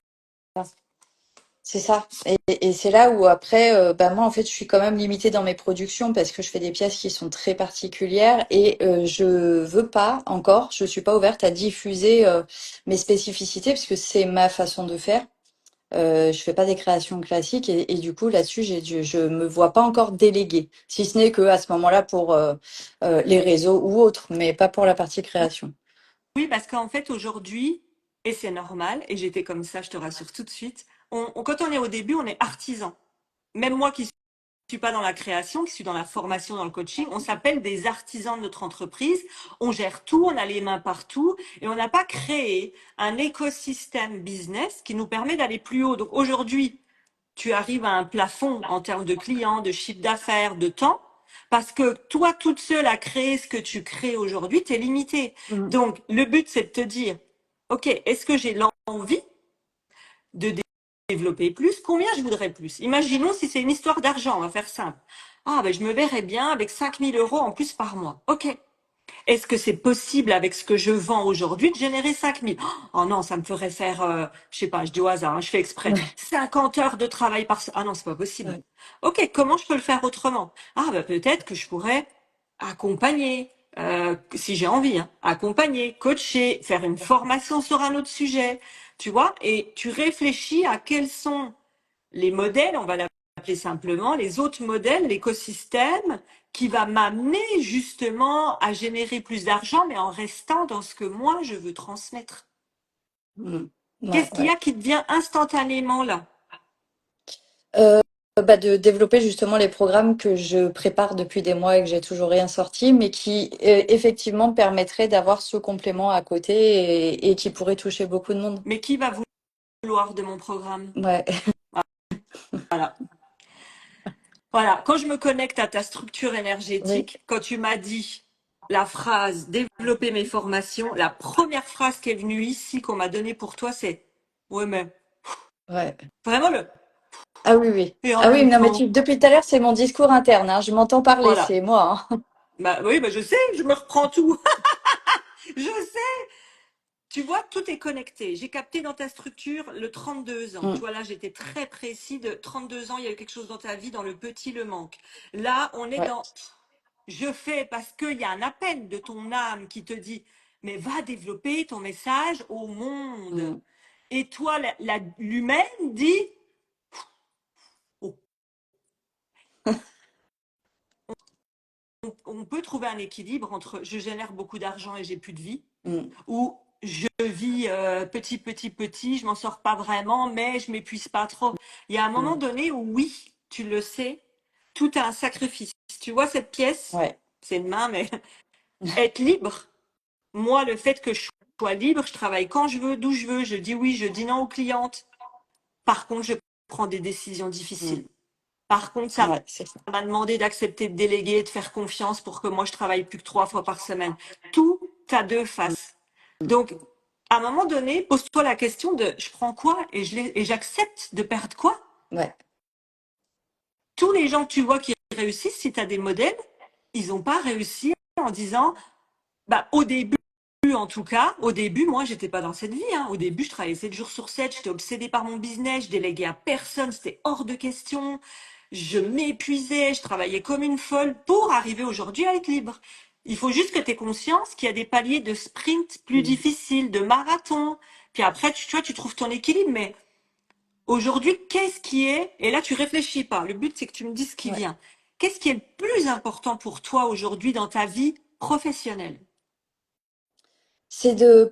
C'est ça. Et c'est là où après, bah moi en fait, je suis quand même limitée dans mes productions parce que je fais des pièces qui sont très particulières et je veux pas encore, je suis pas ouverte à diffuser mes spécificités parce que c'est ma façon de faire. Je fais pas des créations classiques et du coup là-dessus, je me vois pas encore déléguer, si ce n'est que à ce moment-là pour les réseaux ou autres, mais pas pour la partie création. Oui, parce qu'en fait, aujourd'hui, et c'est normal, et j'étais comme ça, je te rassure tout de suite, quand on est au début, on est artisan. Même moi qui suis pas dans la création, qui suis dans la formation, dans le coaching, on s'appelle des artisans de notre entreprise. On gère tout, on a les mains partout et on n'a pas créé un écosystème business qui nous permet d'aller plus haut. Donc aujourd'hui, tu arrives à un plafond en termes de clients, de chiffre d'affaires, de temps, parce que toi, toute seule à créer ce que tu crées aujourd'hui, tu es limité. Mm. Donc, le but, c'est de te dire, OK, est-ce que j'ai l'envie de développer plus? Combien je voudrais plus? Imaginons si c'est une histoire d'argent, on va faire simple. Ah, ben, je me verrais bien avec 5 000 € en plus par mois. OK. Est-ce que c'est possible avec ce que je vends aujourd'hui de générer 5 000? Oh non, ça me ferait faire, je sais pas, je dis au hasard, hein, je fais exprès, Ouais, 50 heures de travail par semaine. Ah non, c'est pas possible. ouais. Ok, comment je peux le faire autrement? Ah bah peut-être que je pourrais accompagner, si j'ai envie, hein, accompagner, coacher, faire une formation sur un autre sujet, tu vois? Et tu réfléchis à quels sont les modèles, on va l'appeler simplement, les autres modèles, l'écosystème qui va m'amener justement à générer plus d'argent, mais en restant dans ce que moi je veux transmettre. Mm. Ouais, Qu'est-ce qu'il y ouais. a qui devient instantanément là? Euh, Bah de développer justement les programmes que je prépare depuis des mois et que j'ai toujours rien sorti, mais qui effectivement permettraient d'avoir ce complément à côté et qui pourrait toucher beaucoup de monde. Mais qui va vouloir de mon programme? Ouais, Voilà. Voilà. Quand je me connecte à ta structure oui, énergétique, quand tu m'as dit la phrase développer mes formations, la première phrase qui est venue ici qu'on m'a donnée pour toi, c'est ouais, mais ouais. vraiment le Ah oui, oui. et en Ah oui, même non, mais temps. depuis tout à l'heure, c'est mon discours interne, hein. Je m'entends parler, Voilà. c'est moi, hein. Bah oui, bah je sais, je me reprends tout. Je sais. Tu vois, tout est connecté. J'ai capté dans ta structure le 32 ans. Tu Mm, vois, là, j'étais très précis de 32 ans, il y a eu quelque chose dans ta vie, dans le petit, le manque. Là, on est ouais. dans je fais parce qu'il y a un appel de ton âme qui te dit, mais va développer ton message au monde. Mm, Et toi, l'humaine dit, oh, on peut trouver un équilibre entre je génère beaucoup d'argent et j'ai plus de vie, mm, ou je vis petit, je m'en sors pas vraiment, mais je m'épuise pas trop. Il y a un moment mm. donné où oui, tu le sais, tout a un sacrifice. Tu vois cette pièce, Ouais, c'est une main, mais être libre. Moi, le fait que je sois libre, je travaille quand je veux, d'où je veux, je dis oui, je dis non aux clientes. Par contre, je prends des décisions difficiles. mm, Par contre, ça ouais, c'est ça. m'a demandé d'accepter de déléguer, de faire confiance pour que moi, je travaille plus que 3 fois par semaine. Tout a deux Mm, faces. Donc, à un moment donné, pose-toi la question de je prends quoi et j'accepte de perdre quoi? ouais, Tous les gens que tu vois qui réussissent, si tu as des modèles, ils n'ont pas réussi en disant, bah, au début, en tout cas, au début, moi, j'étais pas dans cette vie, hein. Au début, je travaillais 7 jours sur 7, j'étais obsédée par mon business, je déléguais à personne, c'était hors de question. Je m'épuisais, je travaillais comme une folle pour arriver aujourd'hui à être libre. Il faut juste que tu aies conscience qu'il y a des paliers de sprint plus mm, difficiles, de marathon. Puis après, tu vois, tu trouves ton équilibre. Mais aujourd'hui, qu'est-ce qui est, et là, tu réfléchis pas. Le but, c'est que tu me dises ce qui ouais. vient. Qu'est-ce qui est le plus important pour toi aujourd'hui dans ta vie professionnelle? C'est de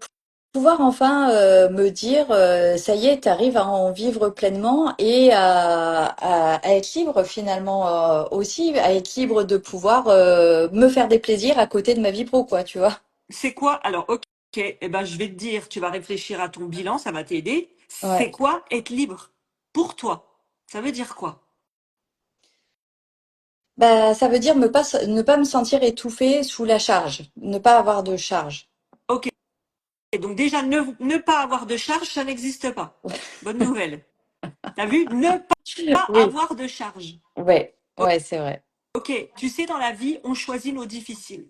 pouvoir enfin me dire, ça y est, tu arrives à en vivre pleinement et à être libre finalement aussi, à être libre de pouvoir me faire des plaisirs à côté de ma vie pro, quoi, tu vois. C'est quoi? Alors, ok, eh ben, je vais te dire, tu vas réfléchir à ton bilan, ça va t'aider. C'est Ouais. quoi être libre pour toi? Ça veut dire quoi? Bah, ça veut dire ne pas me sentir étouffée sous la charge, ne pas avoir de charge. Ok, donc déjà, ne pas avoir de charge, ça n'existe pas. Bonne nouvelle. T'as vu? Ne pas Oui, avoir de charge. ouais, ouais, c'est vrai. Ok, tu sais, dans la vie, on choisit nos difficiles.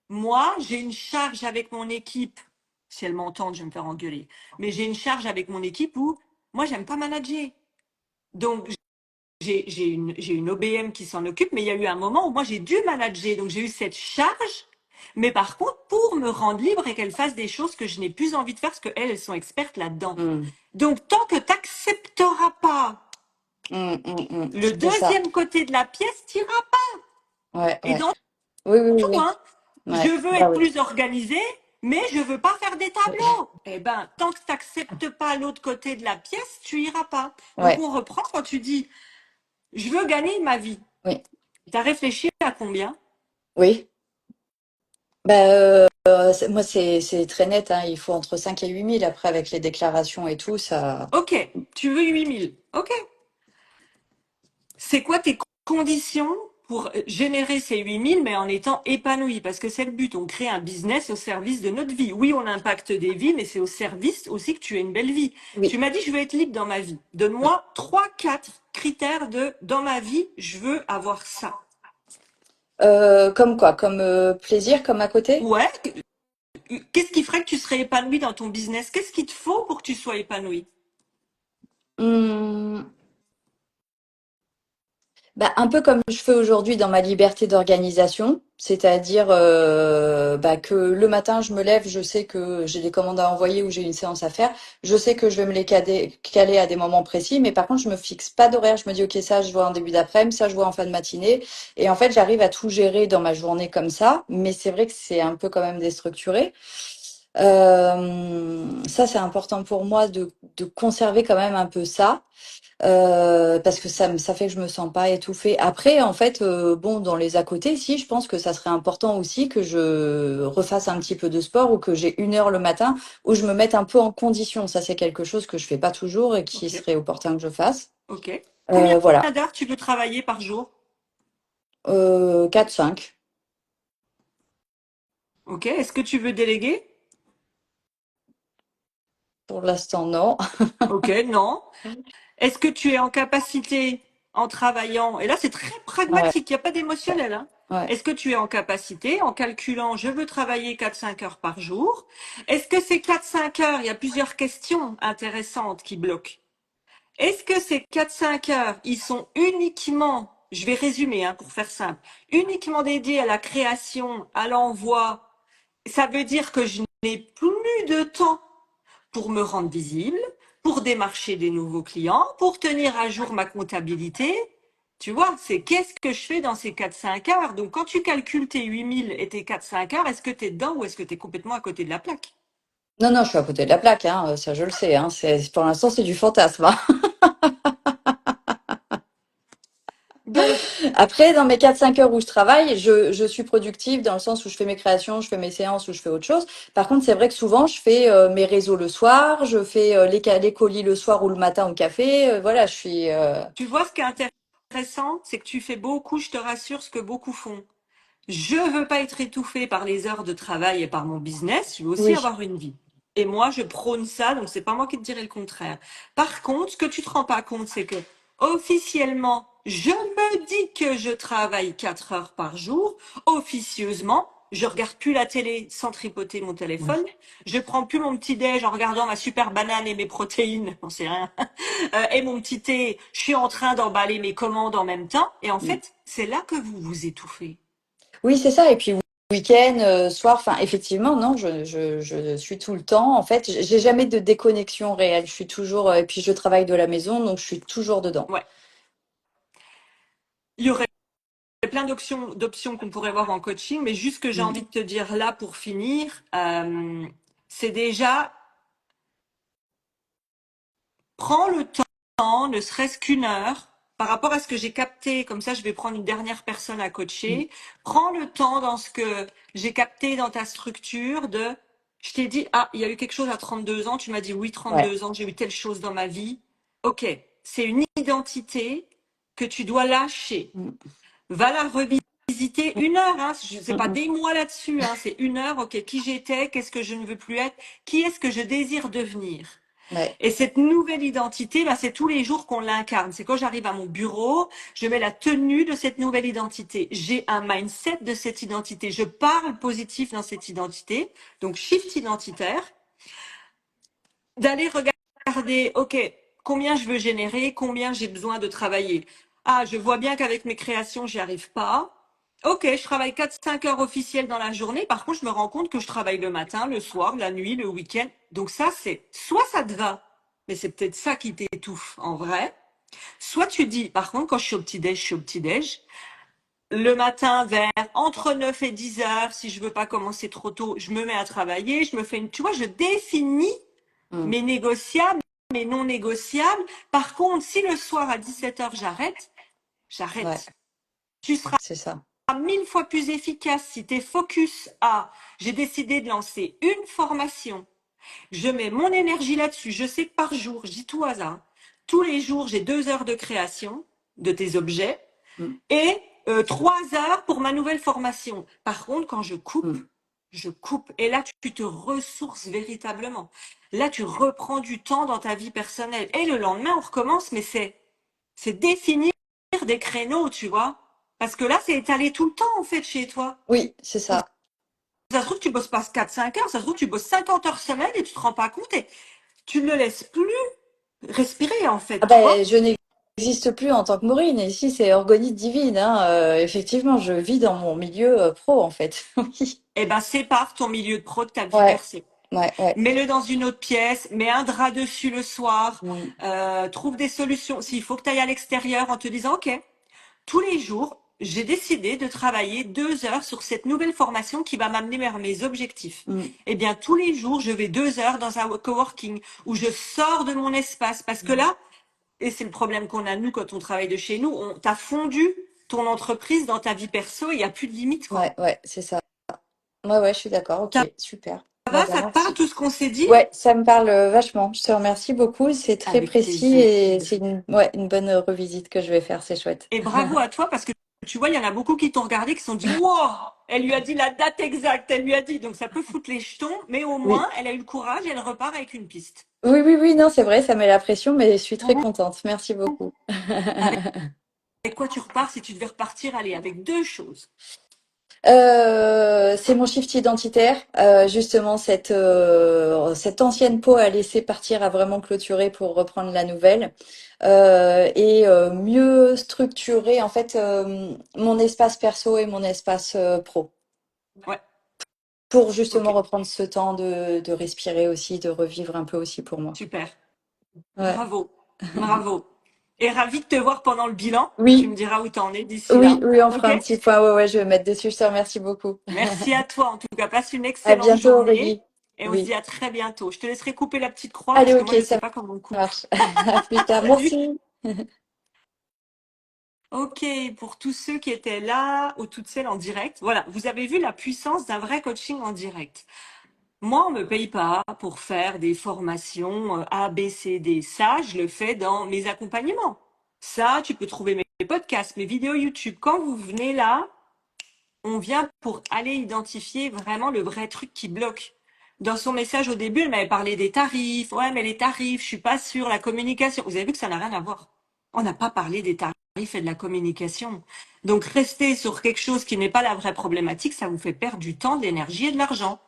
Moi, j'ai une charge avec mon équipe. Si elles m'entendent, je vais me faire engueuler. Mais j'ai une charge avec mon équipe où moi, j'aime pas manager. Donc, j'ai une OBM qui s'en occupe, mais il y a eu un moment où moi, j'ai dû manager. Donc, j'ai eu cette charge. Mais par contre, pour me rendre libre et qu'elles fassent des choses que je n'ai plus envie de faire parce qu'elles, elles sont expertes là-dedans. Mm, Donc, tant que tu n'accepteras pas le c'est ça. deuxième côté de la pièce, t'iras pas. Ouais, Et ouais. dans Oui, oui, oui, tout, oui. hein. Je Ouais, veux bah être oui. plus organisée, mais je veux pas faire des tableaux. Eh ben, tant que tu n'acceptes pas l'autre côté de la pièce, tu iras pas. Donc, Ouais, on reprend quand tu dis, je veux gagner ma vie. oui, Tu as réfléchi à combien? oui. Bah, moi, c'est très net, hein. Il faut entre 5 et 8 000 après avec les déclarations et tout, ça. Ok, tu veux 8 000. Ok. C'est quoi tes conditions pour générer ces 8 000, mais en étant épanoui? Parce que c'est le but. On crée un business au service de notre vie. Oui, on impacte des vies, mais c'est au service aussi que tu aies une belle vie. Tu Oui. m'as dit, je veux être libre dans ma vie. Donne-moi 3, 4 critères de, dans ma vie, je veux avoir ça. Comme quoi? Comme plaisir, comme à côté? Ouais. Qu'est-ce qui ferait que tu serais épanoui dans ton business? Qu'est-ce qu'il te faut pour que tu sois épanoui? Hmm, bah, un peu comme je fais aujourd'hui dans ma liberté d'organisation, c'est-à-dire bah, que le matin je me lève, je sais que j'ai des commandes à envoyer ou j'ai une séance à faire, je sais que je vais me les caler à des moments précis, mais par contre je me fixe pas d'horaire, je me dis ok ça je vois en début d'après-midi, ça je vois en fin de matinée, et en fait j'arrive à tout gérer dans ma journée comme ça, mais c'est vrai que c'est un peu quand même déstructuré. Ça c'est important pour moi de conserver quand même un peu ça. Parce que ça fait que je me sens pas étouffée. Après, en fait, bon, dans les à côté, si, je pense que ça serait important aussi que je refasse un petit peu de sport ou que j'ai 1 heure le matin où je me mette un peu en condition. Ça, c'est quelque chose que je fais pas toujours et qui Ok. serait opportun que je fasse. Ok. Combien Voilà. d'heures tu veux travailler par jour? 4-5. Ok. Est-ce que tu veux déléguer? Pour l'instant, non. Ok, non. Est-ce que tu es en capacité, en travaillant, et là c'est très Ouais, pragmatique, il n'y a pas d'émotionnel, hein. ouais. Est-ce que tu es en capacité, en calculant, je veux travailler 4, 5 heures par jour? Est-ce que ces 4, 5 heures, il y a plusieurs questions intéressantes qui bloquent. Est-ce que ces 4, 5 heures, ils sont uniquement, je vais résumer hein, pour faire simple, uniquement dédiés à la création, à l'envoi? Ça veut dire que je n'ai plus de temps pour me rendre visible, pour démarcher des nouveaux clients, pour tenir à jour ma comptabilité. Tu vois, c'est qu'est-ce que je fais dans ces 4, 5 heures. Donc, quand tu calcules tes 8 000 et tes 4, 5 heures, est-ce que tu es dedans ou est-ce que tu es complètement à côté de la plaque? Non, non, je suis à côté de la plaque, hein, ça je le sais. Hein, pour l'instant, c'est du fantasme. Hein. Donc, Après, dans mes 4-5 heures où je travaille, je suis productive dans le sens où je fais mes créations, je fais mes séances, où je fais autre chose. Par contre, c'est vrai que souvent, je fais mes réseaux le soir, je fais les colis le soir ou le matin au café. Voilà, je suis... tu vois, ce qui est intéressant, c'est que tu fais beaucoup, je te rassure, ce que beaucoup font. Je veux pas être étouffée par les heures de travail et par mon business. Je veux aussi Oui. avoir une vie. Et moi, je prône ça, donc c'est pas moi qui te dirai le contraire. Par contre, ce que tu te rends pas compte, c'est que officiellement, je me dis que je travaille 4 heures par jour. Officieusement, je regarde plus la télé sans tripoter mon téléphone. Je prends plus mon petit déj en regardant ma super banane et mes protéines, j'en sais rien, et mon petit thé. Je suis en train d'emballer mes commandes en même temps. Et en Mm. fait, c'est là que vous vous étouffez. Oui, c'est ça. Et puis week-end, soir, enfin, effectivement, non, je suis tout le temps. En fait, j'ai jamais de déconnexion réelle. Je suis toujours... et puis, je travaille de la maison, donc je suis toujours dedans. Ouais. Il y aurait plein d'options qu'on pourrait voir en coaching, mais juste ce que j'ai Mm. envie de te dire là pour finir, c'est déjà prends le temps, ne serait-ce qu'1 heure, par rapport à ce que j'ai capté, comme ça je vais prendre une dernière personne à Mm. coacher, prends le temps dans ce que j'ai capté dans ta structure de, je t'ai dit, ah, il y a eu quelque chose à 32 ans, tu m'as dit oui, Ouais. 32 ans, j'ai eu telle chose dans ma vie. Ok, c'est une identité que tu dois lâcher. Mm. Va la revisiter 1 heure, hein. Je sais Mm, pas mm. des mois là-dessus, hein. C'est 1 heure. Ok, qui j'étais, qu'est-ce que je ne veux plus être, qui est-ce que je désire devenir. Ouais. Et cette nouvelle identité, bah, c'est tous les jours qu'on l'incarne. C'est quand j'arrive à mon bureau, je mets la tenue de cette nouvelle identité. J'ai un mindset de cette identité. Je parle positif dans cette identité. Donc, shift identitaire. D'aller regarder, OK, combien je veux générer, combien j'ai besoin de travailler. Ah, je vois bien qu'avec mes créations, j'y arrive pas. OK, je travaille 4-5 heures officielles dans la journée. Par contre, je me rends compte que je travaille le matin, le soir, la nuit, le week-end. Donc ça, c'est soit ça te va, mais c'est peut-être ça qui t'étouffe en vrai. Soit tu dis, par contre, quand je suis au petit-déj, je suis au petit-déj. Le matin, vers entre 9 et 10 heures, si je veux pas commencer trop tôt, je me mets à travailler, je me fais une, tu vois, je définis Mm. mes négociables, mes non négociables. Par contre, si le soir à 17 heures j'arrête, Ouais, j'arrête. Tu seras c'est ça. 1000 fois plus efficace si tu es focus à j'ai décidé de lancer une formation. Je mets mon énergie là-dessus. Je sais que par jour, je dis tout hasard, tous les jours, j'ai 2 heures de création de tes objets Mm. et 3 heures pour ma nouvelle formation. Par contre, quand Mm. je coupe. Et là, tu te ressources véritablement. Là, tu reprends du temps dans ta vie personnelle. Et le lendemain, on recommence, mais c'est définir des créneaux, tu vois. Parce que là, c'est étalé tout le temps, en fait, chez toi. Oui, c'est Donc, ça. ça se trouve, tu bosses pas 4-5 heures, ça se trouve, tu bosses 50 heures semaine et tu te rends pas compte et tu ne le laisses plus respirer, en Ah fait, tu ben, vois. je n'existe plus en tant que Maureen. Et ici, c'est organique divine, hein. Effectivement, je vis dans mon milieu pro, en fait. Oui. Eh ben, sépare ton milieu de pro de ta vie Ouais, perso. ouais, ouais. Mets-le dans une autre pièce, mets un drap dessus le soir, Mm. trouve des solutions. S'il faut que tu ailles à l'extérieur en te disant, OK, tous les jours, j'ai décidé de travailler 2 heures sur cette nouvelle formation qui va m'amener vers mes objectifs. Mm. Eh bien, tous les jours, je vais 2 heures dans un coworking où je sors de mon espace parce que là, et c'est le problème qu'on a nous quand on travaille de chez nous, on t'a fondu ton entreprise dans ta vie perso, il n'y a plus de limite, Ouais, quoi. ouais, c'est ça. Ouais, ouais, je suis d'accord. Ok, Ça super. va, Ben, ça te parle merci. tout ce qu'on s'est dit? Ouais, ça me parle vachement. Je te remercie beaucoup. C'est très Avec précis plaisir. et c'est une, ouais, une bonne revisite que je vais faire. C'est chouette. Et bravo à toi parce que tu vois, il y en a beaucoup qui t'ont regardé, qui se sont dit, wow, elle lui a dit la date exacte, elle lui a dit. Donc ça peut foutre les jetons, mais au Oui. moins, elle a eu le courage et elle repart avec une piste. Oui, oui, oui, non, c'est vrai, ça met la pression, mais je suis très Mhm. contente. Merci beaucoup. Avec quoi tu repars si tu devais repartir? Allez, avec deux choses. C'est mon shift identitaire. Justement, cette ancienne peau à laisser partir, à vraiment clôturer pour reprendre la nouvelle. Mieux structurer, en fait, mon espace perso et mon espace pro. Ouais, Pour justement ok, reprendre ce temps de respirer aussi, de revivre un peu aussi pour moi. super. Ouais. Bravo, bravo. Et ravi de te voir pendant le bilan. Tu Oui, me diras où t'en es d'ici oui, là. oui, on fera Ok? un petit point. Ouais, ouais, je vais mettre dessus. Je te remercie beaucoup. Merci à toi. En tout cas, passe une À excellente bientôt, journée Aurélie. et on se Oui. dit à très bientôt. Je te laisserai couper la petite croix Allez, parce que ok, moi, je ne sais ça pas comment on coupe. marche. À plus tard. Salut! Merci. Ok, pour tous ceux qui étaient là ou toutes celles en direct, voilà, vous avez vu la puissance d'un vrai coaching en direct. Moi, on me paye pas pour faire des formations A, B, C, D. Ça, je le fais dans mes accompagnements. Ça, tu peux trouver mes podcasts, mes vidéos YouTube. Quand vous venez là, on vient pour aller identifier vraiment le vrai truc qui bloque. Dans son message au début, elle m'avait parlé des tarifs. Ouais, mais les tarifs, je suis pas sûre. La communication. Vous avez vu que ça n'a rien à voir. On n'a pas parlé des tarifs et de la communication. Donc, rester sur quelque chose qui n'est pas la vraie problématique, ça vous fait perdre du temps, de l'énergie et de l'argent.